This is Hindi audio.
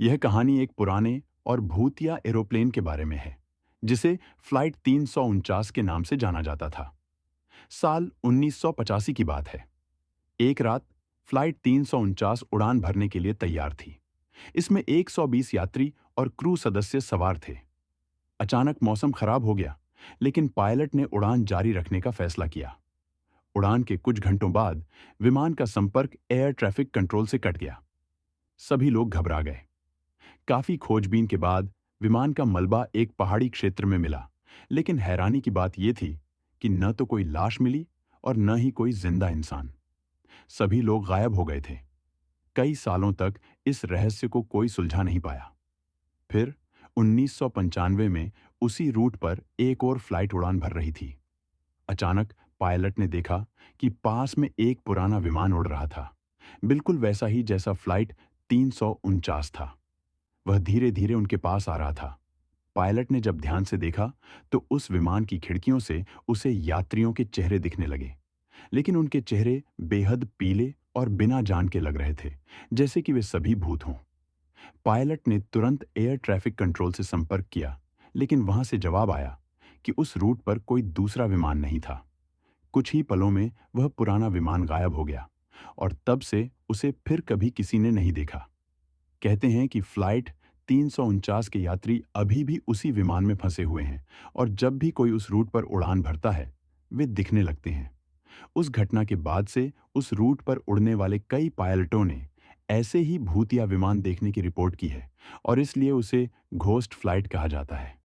यह कहानी एक पुराने और भूतिया एरोप्लेन के बारे में है, जिसे फ्लाइट 349 के नाम से जाना जाता था। साल 1985 की बात है। एक रात फ्लाइट 349 उड़ान भरने के लिए तैयार थी। इसमें 120 यात्री और क्रू सदस्य सवार थे। अचानक मौसम खराब हो गया, लेकिन पायलट ने उड़ान जारी रखने का फैसला किया। उड़ान के कुछ घंटों बाद विमान का संपर्क एयर ट्रैफिक कंट्रोल से कट गया। सभी लोग घबरा गए। काफी खोजबीन के बाद विमान का मलबा एक पहाड़ी क्षेत्र में मिला, लेकिन हैरानी की बात यह थी कि न तो कोई लाश मिली और न ही कोई जिंदा इंसान। सभी लोग गायब हो गए थे। कई सालों तक इस रहस्य को कोई सुलझा नहीं पाया। फिर 1995 में उसी रूट पर एक और फ्लाइट उड़ान भर रही थी। अचानक पायलट ने देखा कि पास में एक पुराना विमान उड़ रहा था, बिल्कुल वैसा ही जैसा फ्लाइट 349 था। वह धीरे धीरे उनके पास आ रहा था। पायलट ने जब ध्यान से देखा तो उस विमान की खिड़कियों से उसे यात्रियों के चेहरे दिखने लगे, लेकिन उनके चेहरे बेहद पीले और बिना जान के लग रहे थे, जैसे कि वे सभी भूत हों। पायलट ने तुरंत एयर ट्रैफिक कंट्रोल से संपर्क किया, लेकिन वहां से जवाब आया कि उस रूट पर कोई दूसरा विमान नहीं था। कुछ ही पलों में वह पुराना विमान गायब हो गया और तब से उसे फिर कभी किसी ने नहीं देखा। कहते हैं कि फ्लाइट 349 के यात्री अभी भी उसी विमान में फंसे हुए हैं और जब भी कोई उस रूट पर उड़ान भरता है, वे दिखने लगते हैं। उस घटना के बाद से उस रूट पर उड़ने वाले कई पायलटों ने ऐसे ही भूतिया विमान देखने की रिपोर्ट की है और इसलिए उसे घोस्ट फ्लाइट कहा जाता है।